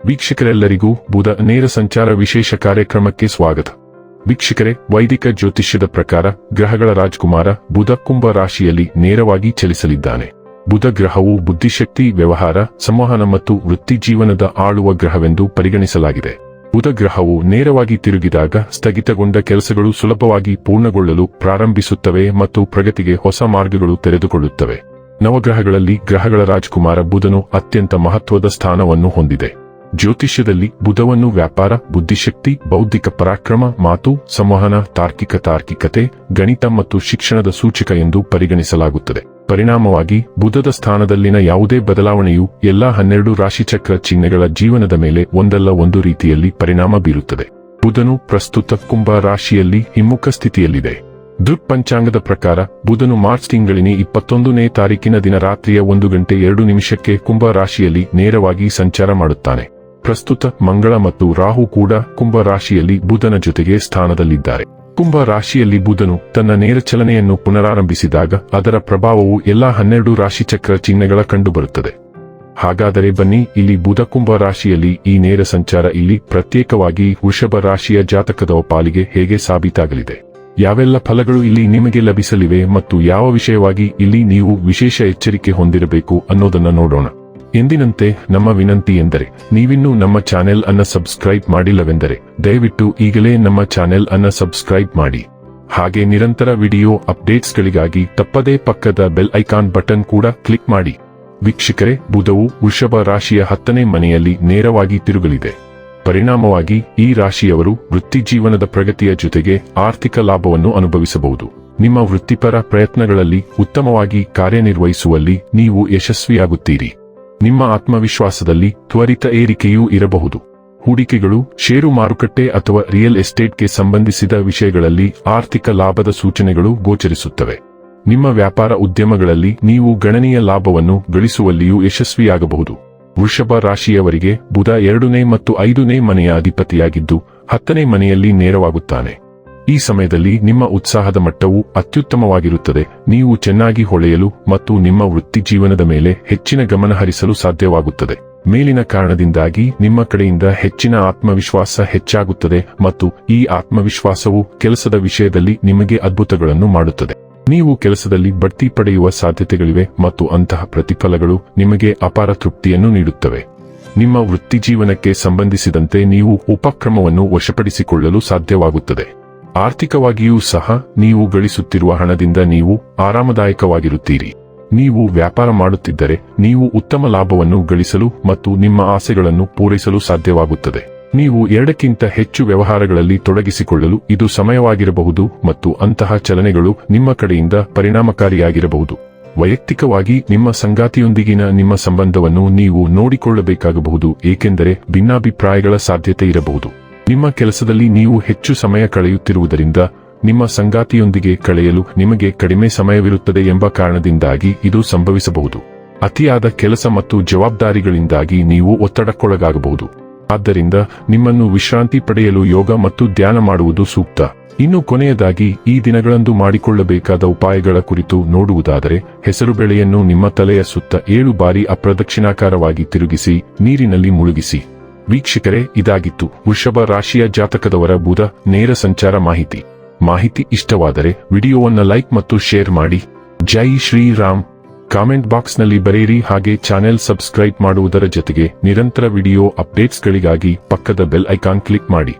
ವೀಕ್ಷಕರೆಲ್ಲರಿಗೂ ಬುಧ ನೇರ ಸಂಚಾರ ವಿಶೇಷ ಕಾರ್ಯಕ್ರಮಕ್ಕೆ ಸ್ವಾಗತ. ವೀಕ್ಷಕರೇ, ವೈದಿಕ ಜ್ಯೋತಿಷ್ಯದ ಪ್ರಕಾರ ಗ್ರಹಗಳ ರಾಜಕುಮಾರ ಬುಧ ಕುಂಭ ರಾಶಿಯಲ್ಲಿ ನೇರವಾಗಿ ಚಲಿಸಲಿದ್ದಾನೆ. ಬುಧ ಗ್ರಹವು ಬುದ್ಧಿಶಕ್ತಿ, ವ್ಯವಹಾರ, ಸಂವಹನ ಮತ್ತು ವೃತ್ತಿ ಜೀವನದ ಆಳುವ ಗ್ರಹವೆಂದು ಪರಿಗಣಿಸಲಾಗಿದೆ. ಬುಧ ಗ್ರಹವು ನೇರವಾಗಿ ತಿರುಗಿದಾಗ ಸ್ಥಗಿತಗೊಂಡ ಕೆಲಸಗಳು ಸುಲಭವಾಗಿ ಪೂರ್ಣಗೊಳ್ಳಲು ಪ್ರಾರಂಭಿಸುತ್ತವೆ ಮತ್ತು ಪ್ರಗತಿಗೆ ಹೊಸ ಮಾರ್ಗಗಳು ತೆರೆದುಕೊಳ್ಳುತ್ತವೆ. ನವಗ್ರಹಗಳಲ್ಲಿ ಗ್ರಹಗಳ ರಾಜಕುಮಾರ ಬುಧನು ಅತ್ಯಂತ ಮಹತ್ವದ ಸ್ಥಾನವನ್ನು ಹೊಂದಿದೆ. ಜ್ಯೋತಿಷ್ಯದಲ್ಲಿ ಬುಧವನ್ನು ವ್ಯಾಪಾರ, ಬುದ್ಧಿಶಕ್ತಿ, ಬೌದ್ಧಿಕ ಪರಾಕ್ರಮ, ಮಾತು, ಸಂವಹನ, ತಾರ್ಕಿಕತೆ, ಗಣಿತ ಮತ್ತು ಶಿಕ್ಷಣದ ಸೂಚಕ ಎಂದು ಪರಿಗಣಿಸಲಾಗುತ್ತದೆ. ಪರಿಣಾಮವಾಗಿ ಬುಧದ ಸ್ಥಾನದಲ್ಲಿನ ಯಾವುದೇ ಬದಲಾವಣೆಯು ಎಲ್ಲಾ 12 ರಾಶಿಚಕ್ರ ಚಿಹ್ನೆಗಳ ಜೀವನದ ಮೇಲೆ ಒಂದಲ್ಲ ಒಂದು ರೀತಿಯಲ್ಲಿ ಪರಿಣಾಮ ಬೀರುತ್ತದೆ. ಬುಧನು ಪ್ರಸ್ತುತ ಕುಂಭ ರಾಶಿಯಲ್ಲಿ ಹಿಮ್ಮುಖ ಸ್ಥಿತಿಯಲ್ಲಿದೆ. ದೃಕ್ ಪಂಚಾಂಗದ ಪ್ರಕಾರ ಬುಧನು ಮಾರ್ಚ್ ತಿಂಗಳಿನ 21ನೇ ತಾರೀಕಿನ ದಿನ ರಾತ್ರಿಯ 1:02 ಕುಂಭ ರಾಶಿಯಲ್ಲಿ ನೇರವಾಗಿ ಸಂಚಾರ ಮಾಡುತ್ತಾನೆ. ಪ್ರಸ್ತುತ ಮಂಗಳ ಮತ್ತು ರಾಹು ಕೂಡ ಕುಂಭ ರಾಶಿಯಲ್ಲಿ ಬುಧನ ಜೊತೆಗೆ ಸ್ಥಾನದಲ್ಲಿದ್ದಾರೆ. ಕುಂಭ ರಾಶಿಯಲ್ಲಿ ಬುಧನು ತನ್ನ ನೇರ ಚಲನೆಯನ್ನು ಪುನರಾರಂಭಿಸಿದಾಗ ಅದರ ಪ್ರಭಾವವು ಎಲ್ಲಾ 12 ರಾಶಿಚಕ್ರ ಚಿಹ್ನೆಗಳ ಕಂಡುಬರುತ್ತದೆ. ಹಾಗಾದರೆ ಬನ್ನಿ, ಇಲ್ಲಿ ಬುಧ ಕುಂಭ ರಾಶಿಯಲ್ಲಿ ಈ ನೇರ ಸಂಚಾರ ಇಲ್ಲಿ ಪ್ರತ್ಯೇಕವಾಗಿ ವೃಷಭ ರಾಶಿಯ ಜಾತಕದ ಪಾಲಿಗೆ ಹೇಗೆ ಸಾಬೀತಾಗಲಿದೆ, ಯಾವೆಲ್ಲ ಫಲಗಳು ಇಲ್ಲಿ ನಿಮಗೆ ಲಭಿಸಲಿವೆ ಮತ್ತು ಯಾವ ವಿಷಯವಾಗಿ ಇಲ್ಲಿ ನೀವು ವಿಶೇಷ ಎಚ್ಚರಿಕೆ ಹೊಂದಿರಬೇಕು ಅನ್ನೋದನ್ನ ನೋಡೋಣ. ಎಂದಿನಂತೆ ನಮ್ಮ ವಿನಂತಿ ಎಂದರೆ, ನೀವಿನ್ನೂ ನಮ್ಮ ಚಾನೆಲ್ ಅನ್ನ ಸಬ್ಸ್ಕ್ರೈಬ್ ಮಾಡಿಲ್ಲವೆಂದರೆ ದಯವಿಟ್ಟು ಈಗಲೇ ನಮ್ಮ ಚಾನೆಲ್ ಅನ್ನ ಸಬ್ಸ್ಕ್ರೈಬ್ ಮಾಡಿ. ಹಾಗೆ ನಿರಂತರ ವಿಡಿಯೋ ಅಪ್ಡೇಟ್ಸ್ಗಳಿಗಾಗಿ ತಪ್ಪದೇ ಪಕ್ಕದ ಬೆಲ್ ಐಕಾನ್ ಬಟನ್ ಕೂಡ ಕ್ಲಿಕ್ ಮಾಡಿ. ವೀಕ್ಷಕರೇ, ಬುಧವು ವೃಷಭ ರಾಶಿಯ 10ನೇ ಮನೆಯಲ್ಲಿ ನೇರವಾಗಿ ತಿರುಗಲಿದೆ. ಪರಿಣಾಮವಾಗಿ ಈ ರಾಶಿಯವರು ವೃತ್ತಿ ಜೀವನದ ಪ್ರಗತಿಯ ಜೊತೆಗೆ ಆರ್ಥಿಕ ಲಾಭವನ್ನು ಅನುಭವಿಸಬಹುದು. ನಿಮ್ಮ ವೃತ್ತಿಪರ ಪ್ರಯತ್ನಗಳಲ್ಲಿ ಉತ್ತಮವಾಗಿ ಕಾರ್ಯನಿರ್ವಹಿಸುವಲ್ಲಿ ನೀವು ಯಶಸ್ವಿಯಾಗುತ್ತೀರಿ. ನಿಮ್ಮ ಆತ್ಮವಿಶ್ವಾಸದಲ್ಲಿ ತ್ವರಿತ ಏರಿಕೆಯೂ ಇರಬಹುದು. ಹೂಡಿಕೆಗಳು, ಷೇರು ಮಾರುಕಟ್ಟೆ ಅಥವಾ ರಿಯಲ್ ಎಸ್ಟೇಟ್ಗೆ ಸಂಬಂಧಿಸಿದ ವಿಷಯಗಳಲ್ಲಿ ಆರ್ಥಿಕ ಲಾಭದ ಸೂಚನೆಗಳು ಗೋಚರಿಸುತ್ತವೆ. ನಿಮ್ಮ ವ್ಯಾಪಾರ ಉದ್ಯಮಗಳಲ್ಲಿ ನೀವು ಗಣನೀಯ ಲಾಭವನ್ನು ಗಳಿಸುವಲ್ಲಿಯೂ ಯಶಸ್ವಿಯಾಗಬಹುದು. ವೃಷಭ ರಾಶಿಯವರಿಗೆ ಬುಧ 2ನೇ ಮತ್ತು 5ನೇ ಮನೆಯ ಅಧಿಪತಿಯಾಗಿದ್ದು 10ನೇ ಮನೆಯಲ್ಲಿ ನೇರವಾಗುತ್ತಾನೆ. ಈ ಸಮಯದಲ್ಲಿ ನಿಮ್ಮ ಉತ್ಸಾಹದ ಮಟ್ಟವು ಅತ್ಯುತ್ತಮವಾಗಿರುತ್ತದೆ. ನೀವು ಚೆನ್ನಾಗಿ ಹೊಳೆಯಲು ಮತ್ತು ನಿಮ್ಮ ವೃತ್ತಿ ಜೀವನದ ಮೇಲೆ ಹೆಚ್ಚಿನ ಗಮನ ಹರಿಸಲು ಸಾಧ್ಯವಾಗುತ್ತದೆ. ಮೇಲಿನ ಕಾರಣದಿಂದಾಗಿ ನಿಮ್ಮ ಕಡೆಯಿಂದ ಹೆಚ್ಚಿನ ಆತ್ಮವಿಶ್ವಾಸ ಹೆಚ್ಚಾಗುತ್ತದೆ ಮತ್ತು ಈ ಆತ್ಮವಿಶ್ವಾಸವು ಕೆಲಸದ ವಿಷಯದಲ್ಲಿ ನಿಮಗೆ ಅದ್ಭುತಗಳನ್ನು ಮಾಡುತ್ತದೆ. ನೀವು ಕೆಲಸದಲ್ಲಿ ಬಡ್ತಿ ಪಡೆಯುವ ಸಾಧ್ಯತೆಗಳಿವೆ ಮತ್ತು ಅಂತಹ ಪ್ರತಿಫಲಗಳು ನಿಮಗೆ ಅಪಾರ ತೃಪ್ತಿಯನ್ನು ನೀಡುತ್ತವೆ. ನಿಮ್ಮ ವೃತ್ತಿ ಜೀವನಕ್ಕೆ ಸಂಬಂಧಿಸಿದಂತೆ ನೀವು ಉಪಕ್ರಮವನ್ನು ವಶಪಡಿಸಿಕೊಳ್ಳಲು ಸಾಧ್ಯವಾಗುತ್ತದೆ. ಆರ್ಥಿಕವಾಗಿಯೂ ಸಹ ನೀವು ಗಳಿಸುತ್ತಿರುವ ಹಣದಿಂದ ನೀವು ಆರಾಮದಾಯಕವಾಗಿರುತ್ತೀರಿ. ನೀವು ವ್ಯಾಪಾರ ಮಾಡುತ್ತಿದ್ದರೆ ನೀವು ಉತ್ತಮ ಲಾಭವನ್ನು ಗಳಿಸಲು ಮತ್ತು ನಿಮ್ಮ ಆಸೆಗಳನ್ನು ಪೂರೈಸಲು ಸಾಧ್ಯವಾಗುತ್ತದೆ. ನೀವು 2ಕ್ಕಿಂತ ಹೆಚ್ಚು ವ್ಯವಹಾರಗಳಲ್ಲಿ ತೊಡಗಿಸಿಕೊಳ್ಳಲು ಇದು ಸಮಯವಾಗಿರಬಹುದು ಮತ್ತು ಅಂತಹ ಚಲನೆಗಳು ನಿಮ್ಮ ಕಡೆಯಿಂದ ಪರಿಣಾಮಕಾರಿಯಾಗಿರಬಹುದು. ವೈಯಕ್ತಿಕವಾಗಿ ನಿಮ್ಮ ಸಂಗಾತಿಯೊಂದಿಗಿನ ನಿಮ್ಮ ಸಂಬಂಧವನ್ನು ನೀವು ನೋಡಿಕೊಳ್ಳಬೇಕಾಗಬಹುದು, ಏಕೆಂದರೆ ಭಿನ್ನಾಭಿಪ್ರಾಯಗಳ ಸಾಧ್ಯತೆ ಇರಬಹುದು. ನಿಮ್ಮ ಕೆಲಸದಲ್ಲಿ ನೀವು ಹೆಚ್ಚು ಸಮಯ ಕಳೆಯುತ್ತಿರುವುದರಿಂದ ನಿಮ್ಮ ಸಂಗಾತಿಯೊಂದಿಗೆ ಕಳೆಯಲು ನಿಮಗೆ ಕಡಿಮೆ ಸಮಯವಿರುತ್ತದೆ ಎಂಬ ಕಾರಣದಿಂದಾಗಿ ಇದು ಸಂಭವಿಸಬಹುದು. ಅತಿಯಾದ ಕೆಲಸ ಮತ್ತು ಜವಾಬ್ದಾರಿಗಳಿಂದಾಗಿ ನೀವು ಒತ್ತಡಕ್ಕೊಳಗಾಗಬಹುದು. ಆದ್ದರಿಂದ ನಿಮ್ಮನ್ನು ವಿಶ್ರಾಂತಿ ಪಡೆಯಲು ಯೋಗ ಮತ್ತು ಧ್ಯಾನ ಮಾಡುವುದು ಸೂಕ್ತ. ಇನ್ನು ಕೊನೆಯದಾಗಿ ಈ ದಿನಗಳಂದು ಮಾಡಿಕೊಳ್ಳಬೇಕಾದ ಉಪಾಯಗಳ ಕುರಿತು ನೋಡುವುದಾದರೆ, ಹೆಸರುಬೇಳೆಯನ್ನು ನಿಮ್ಮ ತಲೆಯ ಸುತ್ತ 7 ಬಾರಿ ಅಪ್ರದಕ್ಷಿಣಾಕಾರವಾಗಿ ತಿರುಗಿಸಿ ನೀರಿನಲ್ಲಿ ಮುಳುಗಿಸಿ. ವೀಕ್ಷಕರೇ, ಇದಾಗಿತ್ತು ವೃಷಭ ರಾಶಿಯ ಜಾತಕದವರ ಬುಧ ನೇರ ಸಂಚಾರ ಮಾಹಿತಿ ಇಷ್ಟವಾದರೆ ವಿಡಿಯೋವನ್ನ ಲೈಕ್ ಮತ್ತು ಶೇರ್ ಮಾಡಿ. ಜೈ ಶ್ರೀರಾಮ್. ಕಾಮೆಂಟ್ ಬಾಕ್ಸ್ನಲ್ಲಿ ಬರೆಯಿರಿ. ಹಾಗೆ ಚಾನೆಲ್ ಸಬ್ಸ್ಕ್ರೈಬ್ ಮಾಡುವುದರ ಜೊತೆಗೆ ನಿರಂತರ ವಿಡಿಯೋ ಅಪ್ಡೇಟ್ಸ್ಗಳಿಗಾಗಿ ಪಕ್ಕದ ಬೆಲ್ ಐಕಾನ್ ಕ್ಲಿಕ್ ಮಾಡಿ.